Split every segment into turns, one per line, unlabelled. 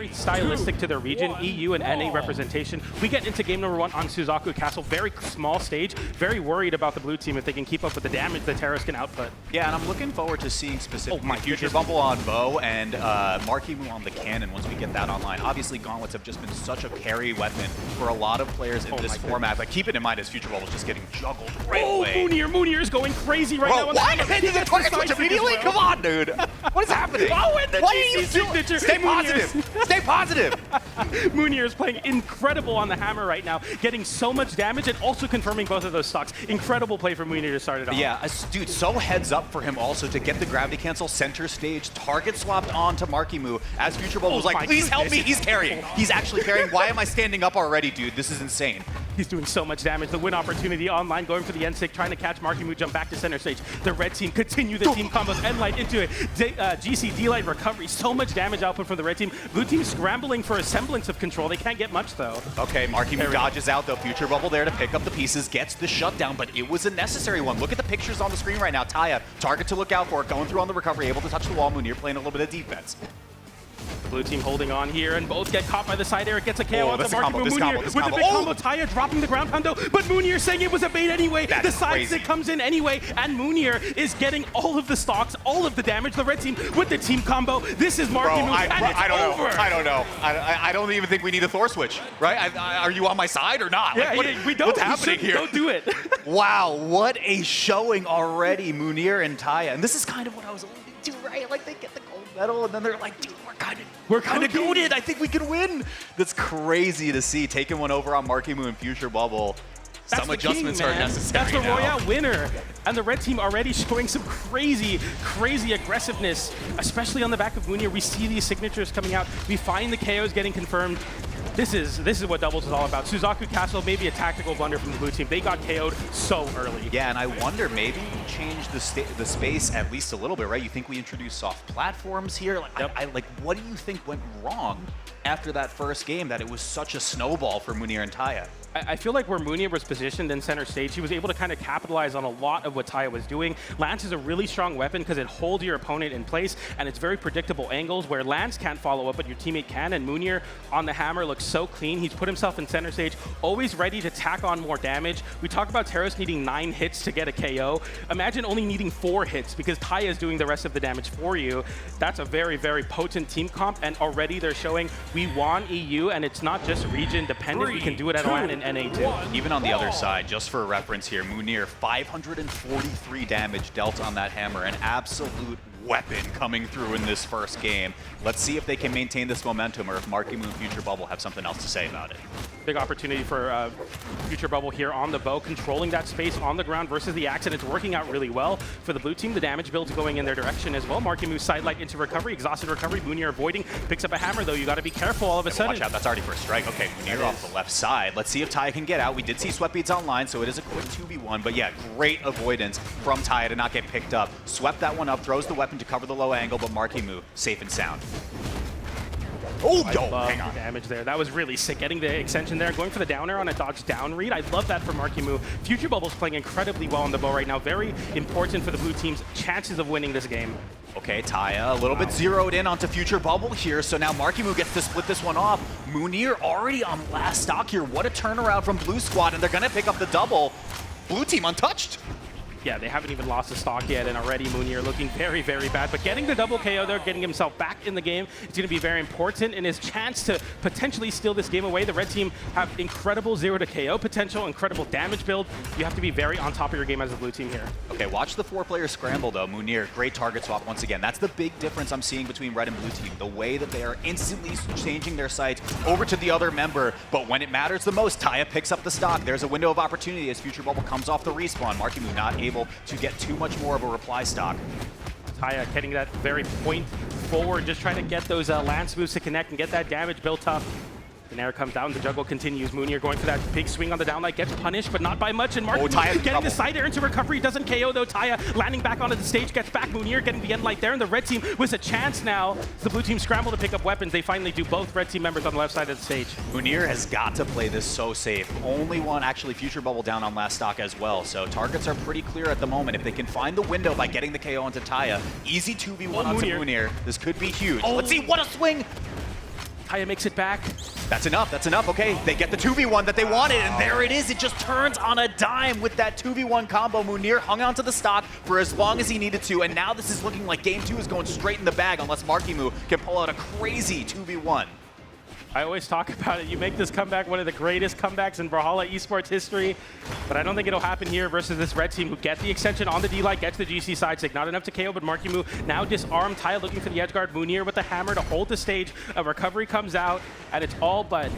very stylistic to their region, EU and NA representation. We get into game number 1 on Suzaku Castle, very small stage, very worried about the blue team if they can keep up with the damage the terrorists can output.
Yeah, and I'm looking forward to seeing specifically Futurebubble on bow and Marckiemoo on the cannon once we get that online. Obviously, gauntlets have just been such a carry weapon for a lot of players in this format, but keep it in mind as Futurebubble just getting juggled right away.
Mounir is going crazy right now.
Why did he get target switch immediately? Come on, dude. What is happening?
Oh, and the
GC
signature.
Stay positive. Stay positive.
Mounir is playing incredible on the hammer right now, getting so much damage and also confirming both of those stocks. Incredible play from Mounir to start it off.
Yeah, dude, so heads up for him also to get the gravity cancel center stage, target swapped on to Marckiemoo as Futurebubble was like, please help me, he's carrying. He's actually carrying. Why am I standing up already, dude? This is insane.
He's doing so much damage. The win opportunity online, going for the N-stick, trying to catch Marckiemoo, jump back to center stage. The red team continue the team combos. N-Light into it. GC D-Light recovery. So much damage output from the red team. Blue team scrambling for a semblance of control. They can't get much, though.
Okay, Marckiemoo dodges out, though. Futurebubble there to pick up the pieces, gets the shutdown, but it was a necessary one. Look at the pictures on the screen right now. Taya, target to look out for, going through on the recovery, able to touch the wall. Mounir playing a little bit of defense.
The blue team holding on here, and both get caught by the side air. It gets a KO onto Marckiemoo.
Mounir
with the big combo. Taya dropping the ground pound, though, but Mounir saying it was a bait anyway. The side stick comes in anyway, and Mounir is getting all of the stocks, all of the damage. The red team with the team combo. This is Marckiemoo, and it's over.
I don't know. I don't even think we need a Thor switch, right? Are you on my side or not?
Yeah,
like,
we don't.
What's happening here?
Don't do it.
Wow, what a showing already, Mounir and Taya. And this is kind of what I was alluding to, right? Like, they get the gold medal, and then they're like, dude, we're kind of goated. I think we can win. That's crazy to see. Taking one over on Marckiemoo and Futurebubble. Some adjustments are necessary.
That's the Royale winner. And the red team already showing some crazy, crazy aggressiveness, especially on the back of Mounir. We see these signatures coming out. We find the KOs getting confirmed. This is what doubles is all about. Suzaku Castle, maybe a tactical blunder from the blue team. They got KO'd so early.
Yeah, and I wonder, maybe we change the space at least a little bit, right? You think we introduce soft platforms here? Like, like, what do you think went wrong after that first game that it was such a snowball for Mounir and Taya?
I feel like where Mounir was positioned in center stage, he was able to kind of capitalize on a lot of what Taya was doing. Lance is a really strong weapon because it holds your opponent in place, and it's very predictable angles where Lance can't follow up, but your teammate can, and Mounir on the hammer looks so clean. He's put himself in center stage, always ready to tack on more damage. We talk about Terrace needing 9 hits to get a KO. Imagine only needing 4 hits because Taya is doing the rest of the damage for you. That's a very, very potent team comp, and already they're showing we want EU, and it's not just region dependent. We can do it at LAN and NA too.
Even on the other side, just for reference here, Mounir, 543 damage dealt on that hammer, an absolute weapon coming through in this first game. Let's see if they can maintain this momentum or if Marckiemoo and Futurebubble have something else to say about it.
Big opportunity for Futurebubble here on the bow, controlling that space on the ground versus the axe, and it's working out really well for the blue team. The damage build's going in their direction as well. Marckiemoo sidelight into recovery, exhausted recovery. Mounir avoiding, picks up a hammer though. You got to be careful all of a sudden.
Watch out, that's already first strike. Okay, Mounir off the left side. Let's see if Taya can get out. We did see Sweatbeats online, so it is a quick 2v1, but yeah, great avoidance from Taya to not get picked up. Swept that one up, throws the weapon to cover the low angle, but Marckiemoo safe and sound. Oh, hang on.
Damage there. That was really sick. Getting the extension there, going for the downer on a dodge down read. I love that for Marckiemoo. Futurebubble's playing incredibly well on the bow right now. Very important for the blue team's chances of winning this game.
Okay, Taya a little bit zeroed in onto Futurebubble here, so now Marckiemoo gets to split this one off. Mounir already on last stock here. What a turnaround from Blue Squad, and they're going to pick up the double. Blue team untouched.
Yeah, they haven't even lost a stock yet, and already Mounir looking very, very bad. But getting the double KO there, getting himself back in the game, is going to be very important in his chance to potentially steal this game away. The red team have incredible 0 to KO potential, incredible damage build. You have to be very on top of your game as a blue team here.
Okay, watch the 4-player scramble, though. Mounir, great target swap once again. That's the big difference I'm seeing between red and blue team. The way that they are instantly changing their sights over to the other member. But when it matters the most, Taya picks up the stock. There's a window of opportunity as Futurebubble comes off the respawn. Marckiemoo not able to get too much more of a reply stock.
Taya getting that very point forward, just trying to get those Lance moves to connect and get that damage built up. The Nair comes down, the juggle continues. Mounir going for that big swing on the downlight, gets punished, but not by much. And Marckiemoo getting the side air into recovery, doesn't KO though. Taya landing back onto the stage, gets back. Mounir getting the end light there, and the red team with a chance now. The blue team scramble to pick up weapons. They finally do, both red team members on the left side of the stage.
Mounir has got to play this so safe. Only one, actually, Futurebubble down on last stock as well. So targets are pretty clear at the moment. If they can find the window by getting the KO onto Taya, easy 2v1 onto Mounir. This could be huge. Let's see, what a swing!
Taya makes it back.
That's enough, that's enough. Okay, they get the 2v1 that they wanted, and there it is. It just turns on a dime with that 2v1 combo. Mounir hung onto the stock for as long as he needed to, and now this is looking like game 2 is going straight in the bag unless Marckiemoo can pull out a crazy 2v1.
I always talk about it. You make this comeback one of the greatest comebacks in Brawlhalla esports history, but I don't think it'll happen here versus this red team who get the extension on the D-Light, gets the GC side stick. Not enough to KO, but Marckiemoo now disarmed. Taya looking for the edge guard. Mounir with the hammer to hold the stage. A recovery comes out, and it's all but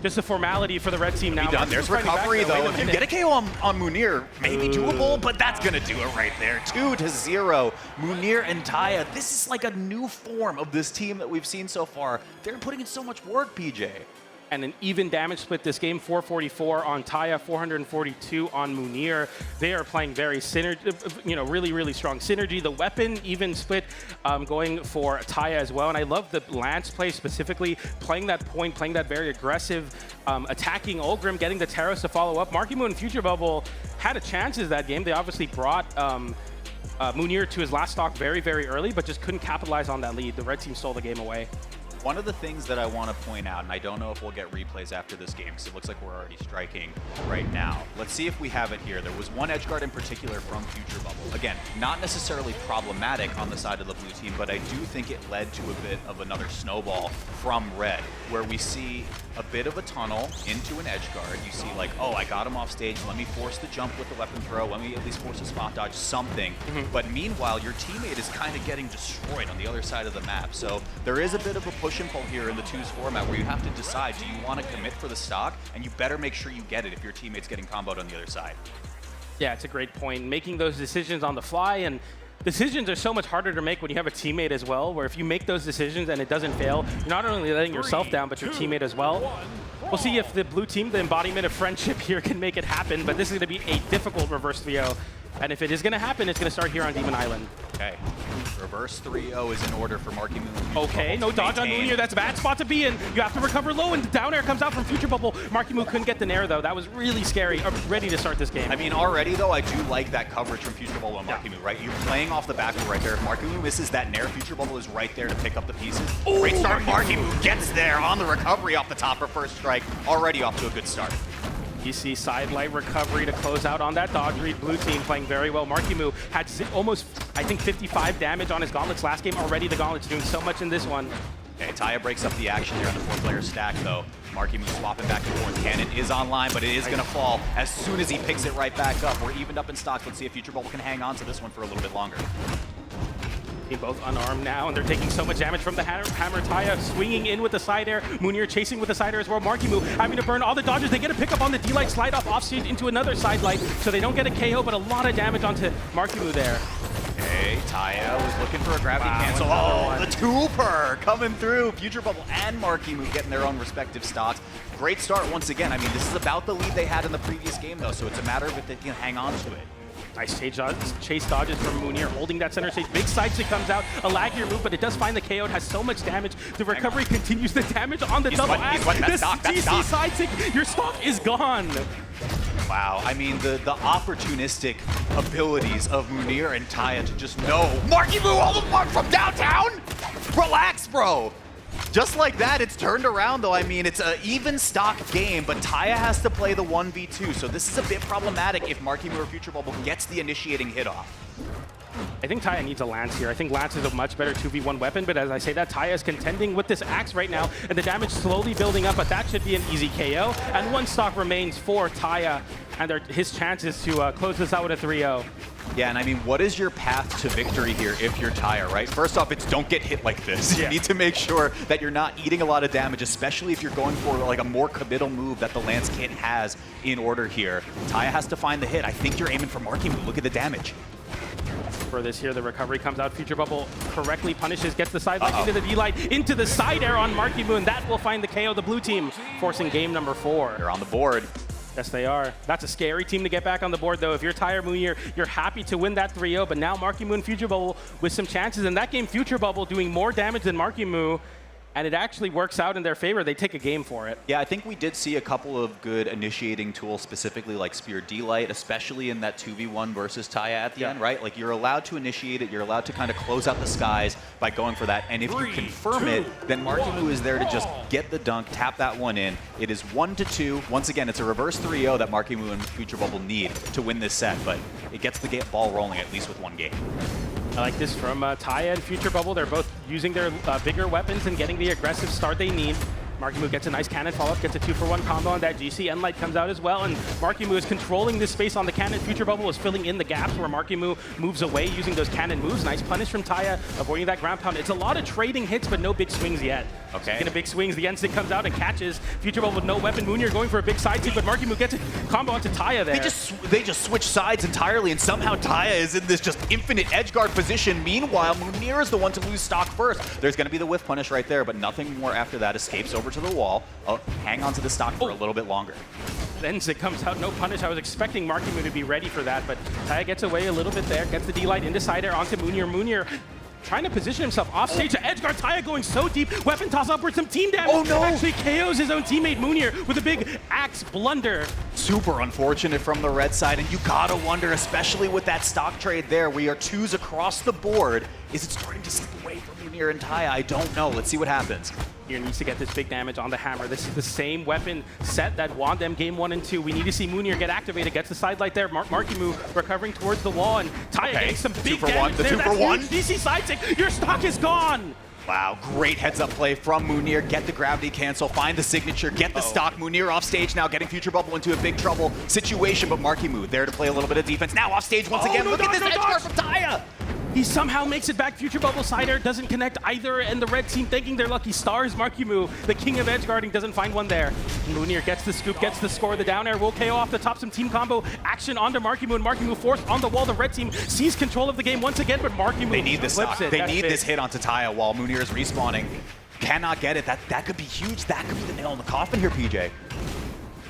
just a formality for the red team now.
Done. There's recovery, though. If you get a KO on Mounir, maybe doable, but that's going to do it right there. 2-0. Mounir and Taya. This is like a new form of this team that we've seen so far. They're putting in so much work, PJ.
And an even damage split this game, 444 on Taya, 442 on Mounir. They are playing very really, really strong synergy. The weapon even split going for Taya as well. And I love the Lance play specifically, playing that point, playing that very aggressive, attacking Ulgrim, getting the Terros to follow up. Marckiemoo and Futurebubble had a chances that game. They obviously brought Mounir to his last stock very, very early, but just couldn't capitalize on that lead. The red team stole the game away.
One of the things that I want to point out, and I don't know if we'll get replays after this game because it looks like we're already striking right now. Let's see if we have it here. There was one edge guard in particular from Futurebubble. Again, not necessarily problematic on the side of the blue team, but I do think it led to a bit of another snowball from red, where we see a bit of a tunnel into an edge guard. You see like, oh, I got him off stage. Let me force the jump with the weapon throw. Let me at least force a spot dodge, something. But meanwhile, your teammate is kind of getting destroyed on the other side of the map. So there is a bit of a push and pull here in the twos format where you have to decide, do you want to commit for the stock? And you better make sure you get it if your teammate's getting comboed on the other side.
Yeah, it's a great point. Making those decisions on the fly, and decisions are so much harder to make when you have a teammate as well, where if you make those decisions and it doesn't fail, you're not only letting yourself down, but your teammate as well. We'll see if the blue team, the embodiment of friendship here, can make it happen, but this is going to be a difficult reverse 3-0. And if it is going to happen, it's going to start here on Demon Island.
Okay. Reverse 3-0 is in order for Marckiemoo.
Okay, no dodge on Mounir. That's a bad spot to be in. You have to recover low, and the down air comes out from Futurebubble. Marckiemoo couldn't get the nair, though. That was really scary. Ready to start this game.
I mean, already, though, I do like that coverage from Futurebubble and Marckiemoo, right? You're playing off the back right there. If Marckiemoo misses that nair, Futurebubble is right there to pick up the pieces.
Ooh,
great start. Marckiemoo gets there on the recovery off the top for first strike. Already off to a good start.
You see sidelight recovery to close out on that dodge read. Blue team playing very well. Marckiemoo had almost, I think, 55 damage on his gauntlets last game. Already the gauntlets doing so much in this one.
Okay, Taya breaks up the action here on the 4-player stack, though. Marckiemoo swapping back and forth. Cannon is online, but it is going to fall as soon as he picks it right back up. We're evened up in stocks. Let's see if Futurebubble can hang on to this one for a little bit longer.
Both unarmed now, and they're taking so much damage from the hammer. Taya swinging in with the side air. Mounir chasing with the side air as well. Marckiemoo having to burn all the dodges. They get a pickup on the D-Light, slide off stage into another side light, so they don't get a KO, but a lot of damage onto Marckiemoo there.
Okay, Taya was looking for a gravity cancel. Oh, the two-per coming through. Futurebubble and Marckiemoo getting their own respective stocks. Great start once again. I mean, this is about the lead they had in the previous game, though, so it's a matter of if they can hang on to it.
Nice chase dodges from Mounir, holding that center stage. Big side stick comes out, a laggier move, but it does find the KO. It has so much damage. The recovery continues the damage on the double axe. This GC side stick, your stock is gone.
Wow, I mean, the opportunistic abilities of Mounir and Taya to just know. Marckiemoo all the way from downtown? Relax, bro. Just like that, it's turned around, though. I mean, it's an even stock game, but Taya has to play the 1v2, so this is a bit problematic if Marckiemoo or Futurebubble gets the initiating hit off.
I think Taya needs a Lance here. I think Lance is a much better 2v1 weapon, but as I say that, Taya is contending with this axe right now, and the damage slowly building up, but that should be an easy KO. And one stock remains for Taya, and his chances to close this out with a 3-0.
Yeah, and I mean, what is your path to victory here if you're Taya, right? First off, it's don't get hit like this. You need to make sure that you're not eating a lot of damage, especially if you're going for like a more committal move that the Lance kit has in order here. Taya has to find the hit. I think you're aiming for Marckiemoo. Look at the damage.
For this here, the recovery comes out. Futurebubble correctly punishes, gets the side light into the D-Light, into the side air on Marckiemoo, and that will find the KO. The blue team forcing game number 4.
They're on the board.
Yes, they are. That's a scary team to get back on the board, though. If you're Taya Mounir, you're happy to win that 3-0, but now Marckiemoo and Futurebubble with some chances. In that game, Futurebubble doing more damage than Marckiemoo. and it actually works out in their favor. They take a game for it.
Yeah, I think we did see a couple of good initiating tools, specifically like Spear D-Light, especially in that 2v1 versus Taya at the end, right? Like, you're allowed to initiate it, you're allowed to kind of close out the skies by going for that, and if you confirm it, then Marckiemoo is there to just get the dunk, tap that one in. It is 1-2. Once again, it's a reverse 3-0 that Marckiemoo and Futurebubble need to win this set, but it gets the ball rolling at least with one game.
I like this from Taya and Futurebubble. They're both using their bigger weapons and getting the aggressive start they need. Marckiemoo gets a nice cannon follow-up, gets a 2-for-1 combo on that GC. N-Light comes out as well, and Marckiemoo is controlling this space on the cannon. Futurebubble is filling in the gaps where Marckiemoo moves away using those cannon moves. Nice punish from Taya, avoiding that ground pound. It's a lot of trading hits, but no big swings yet.
Okay.
Speaking of big swings, the N-Stick comes out and catches Futurebubble with no weapon. Mounir going for a big side seat, but Marckiemoo gets a combo onto Taya there.
They just switch sides entirely, and somehow Taya is in this just infinite edge guard position. Meanwhile, Mounir is the one to lose stock first. There's going to be the whiff punish right there, but nothing more after that. Escapes over to the wall. Hang on to the stock for a little bit longer.
Then it comes out, no punish. I was expecting Marckiemoo to be ready for that, but Taya gets away a little bit there, gets the D-Light into side air onto Mounir. Mounir trying to position himself off stage. Edgeguard Taya going so deep. Weapon toss upwards, some team damage.
Oh no!
Actually KOs his own teammate Mounir with a big axe blunder.
Super unfortunate from the red side, and you gotta wonder, especially with that stock trade there, we are 2s across the board. Is it starting to slip away from Mounir and Taya? I don't know. Let's see what happens.
Mounir needs to get this big damage on the hammer. This is the same weapon set that won them game 1 and 2. We need to see Mounir get activated, gets the side light there. Marckiemoo recovering towards the wall, and Taya getting some big damage there. That's huge. DC side stick, your stock is gone!
Wow, great heads-up play from Mounir. Get the gravity cancel, find the signature, get the stock. Mounir off stage now, getting Futurebubble into a big trouble situation, but Marckiemoo there to play a little bit of defense. Now off stage once again. Look at this edge guard from Taya!
He somehow makes it back. Futurebubble side air doesn't connect either, and the red team thinking they're lucky stars. Marckiemoo, the king of edge guarding, doesn't find one there. Mounir gets the scoop, gets the score. The down air will KO off the top. Some team combo action onto Marckiemoo, and Marckiemoo forced on the wall. The red team sees control of the game once again, but Marckiemoo
They need this stock.
flips it.
They need this hit onto Taya while Mounir is respawning. Cannot get it. That could be huge. That could be the nail in the coffin here, PJ.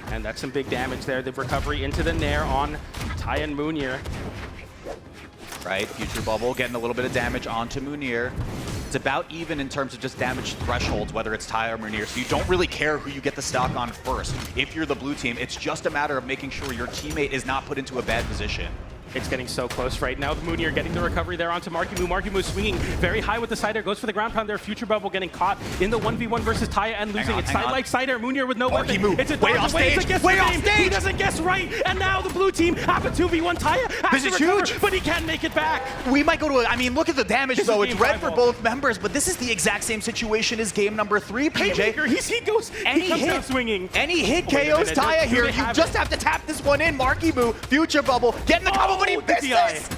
And that's some big damage there. The recovery into the nair on Taya and Mounir.
Right, Futurebubble getting a little bit of damage onto Mounir. It's about even in terms of just damage thresholds, whether it's Taya or Mounir, so you don't really care who you get the stock on first. If you're the blue team, it's just a matter of making sure your teammate is not put into a bad position.
It's getting so close right now. Mounir getting the recovery there onto Marckiemoo. Marckiemoo swinging very high with the side air, goes for the ground pound there. Futurebubble getting caught in the 1v1 versus Taya and losing it. Side side air. Mounir with no weapon. It's a
way off stage.
It's a guess
way off
game.
stage.
He doesn't guess right, and now the blue team have a 2v1. Taya has
this
to
is
recover,
huge,
but he can't make it back.
We might go to I mean, look at the damage
This
though.
is
It's
game
red for both members, but this is the exact same situation as game number 3, PJ.
Haymaker, he goes, he comes out swinging.
Any hit KOs Taya here. You just have to tap this one in. Marckiemoo, Futurebubble, getting the combo, but he missed this.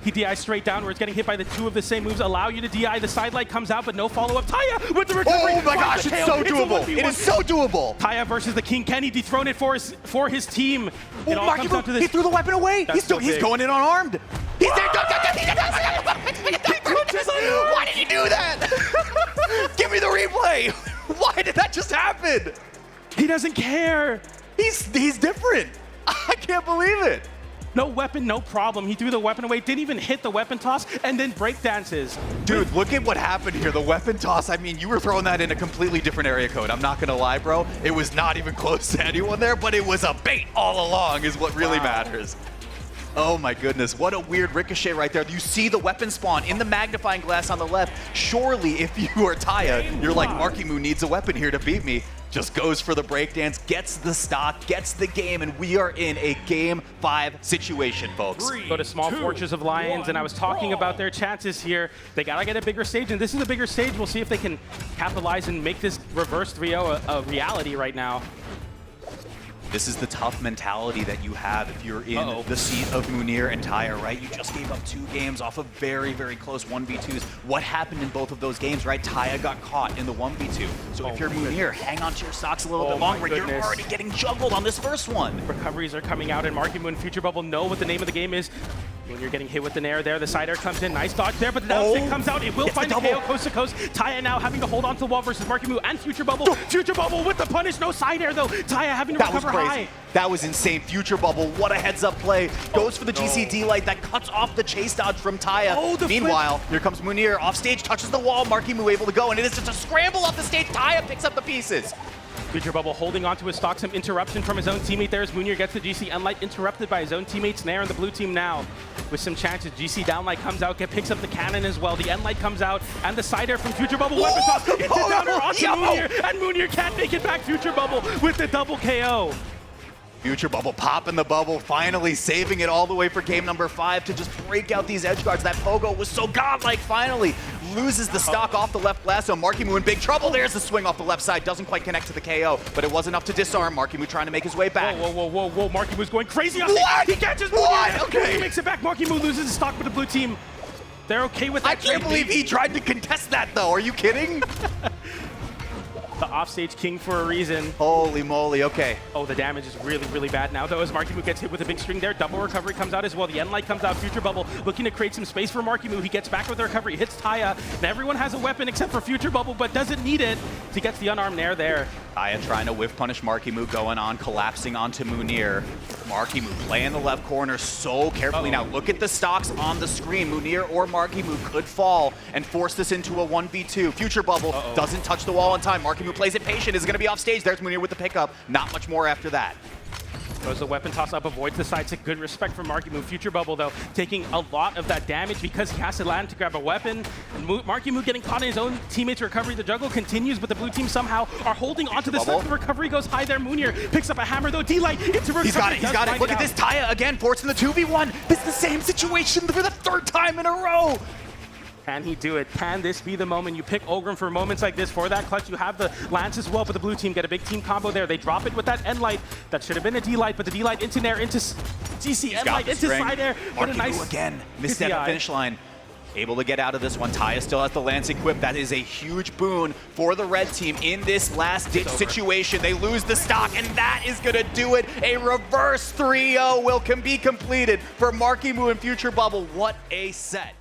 He DI straight downwards, getting hit by the 2 of the same moves, allow you to DI. The side light comes out, but no follow-up. Taya with the recovery.
Oh my gosh, it's so doable. It is so doable.
Taya versus the King. Can he dethrone it for his team?
Oh,
It all comes down to this.
He threw the weapon away. He's going in unarmed. He's there. Why did he do that? Give me the replay. Why did that just happen?
He doesn't care.
He's different. I can't believe it.
No weapon, no problem. He threw the weapon away, didn't even hit the weapon toss, and then break dances.
Dude, look at what happened here. The weapon toss, I mean, you were throwing that in a completely different area code. I'm not going to lie, bro. It was not even close to anyone there, but it was a bait all along is what really matters. Oh my goodness, what a weird ricochet right there. You see the weapon spawn in the magnifying glass on the left. Surely, if you are Taya, you're like, Marckiemoo needs a weapon here to beat me. Just goes for the breakdance, gets the stock, gets the game, and we are in a Game 5 situation, folks.
Go to Small Fortress of Lions, and I was talking about their chances here. They gotta get a bigger stage, and this is a bigger stage. We'll see if they can capitalize and make this reverse 3-0 a reality right now.
This is the tough mentality that you have if you're in the seat of Mounir and Taya, right? You just gave up 2 games off of very, very close 1v2s. What happened in both of those games, right? Taya got caught in the 1v2. So if you're Mounir, hang on to your stocks a little bit longer. You're already getting juggled on this first one.
Recoveries are coming out, and Marckiemoo and Futurebubble know what the name of the game is. When you're getting hit with the nair there, the side air comes in. Nice dodge there, but the down stick comes out. It will find the KO coast to coast. Taya now having to hold on to the wall versus Marckiemoo and Futurebubble. Futurebubble with the punish. No side air, though. Taya having to recover high.
That was insane. Futurebubble, what a heads-up play. Goes for the GCD light that cuts off the chase dodge from Taya. Meanwhile, here comes Mounir. Off stage, touches the wall. Marckiemoo able to go, and it is just a scramble off the stage. Taya picks up the pieces.
Futurebubble holding onto his stock, some interruption from his own teammate there as Mounir gets the GC Unlight interrupted by his own teammates. Nair on the blue team now with some chances. GC downlight comes out, picks up the cannon as well. The Enlight comes out, and the side air from Futurebubble. Weapon toss, it's a downer onto Mounir, and Mounir can't make it back. Futurebubble with the double KO.
Futurebubble popping the bubble, finally saving it all the way for game number 5 to just break out these edge guards. That Pogo was so godlike, finally. Loses the stock off the left blast, so Marckiemoo in big trouble. There's the swing off the left side, doesn't quite connect to the KO, but it was enough to disarm. Marckiemoo trying to make his way back.
Whoa. Marckiemoo's going crazy.
What?
He catches
What?
Okay. He makes it back. Marckiemoo loses his stock with the blue team. They're okay with that.
I can't believe he tried to contest that, though. Are you kidding?
The offstage king for a reason.
Holy moly, okay.
Oh, the damage is really, really bad now, though, as Marckiemoo gets hit with a big string there. Double recovery comes out as well. The Enlight comes out. Futurebubble looking to create some space for Marckiemoo. He gets back with the recovery, hits Taya, and everyone has a weapon except for Futurebubble, but doesn't need it. He gets the unarmed nair there.
Taya trying to whiff punish Marckiemoo, going on, collapsing onto Mounir. Marckiemoo playing the left corner so carefully. Now look at the stocks on the screen. Mounir or Marckiemoo could fall and force this into a 1v2. Futurebubble doesn't touch the wall in time. Marckiemoo plays it patient, is going to be off stage. There's Mounir with the pickup. Not much more after that.
Goes the weapon toss up, avoids the side stick. Good respect from Marckiemoo. Futurebubble, though, taking a lot of that damage because he has to land to grab a weapon. And Marckiemoo getting caught in his own teammate's recovery. The juggle continues, but the blue team somehow are holding onto this. The recovery goes high there. Mounir picks up a hammer, though. D-Light into recovery.
He's got it. Look at this. Taya again, forcing the 2v1. This is the same situation for the 3rd time in a row.
Can he do it? Can this be the moment? You pick Ogrim for moments like this. For that clutch, you have the Lance as well, but the blue team get a big team combo there. They drop it with that Enlight. That should have been a D-Light, but the D-Light into Nair, into GC Enlight, into side air. What a nice
again. Missed at the finish line. Able to get out of this one. Taya still has the Lance equipped. That is a huge boon for the red team in this last-ditch situation. They lose the stock, and that is going to do it. A reverse 3-0 can be completed for Marckiemoo and Futurebubble. What a set.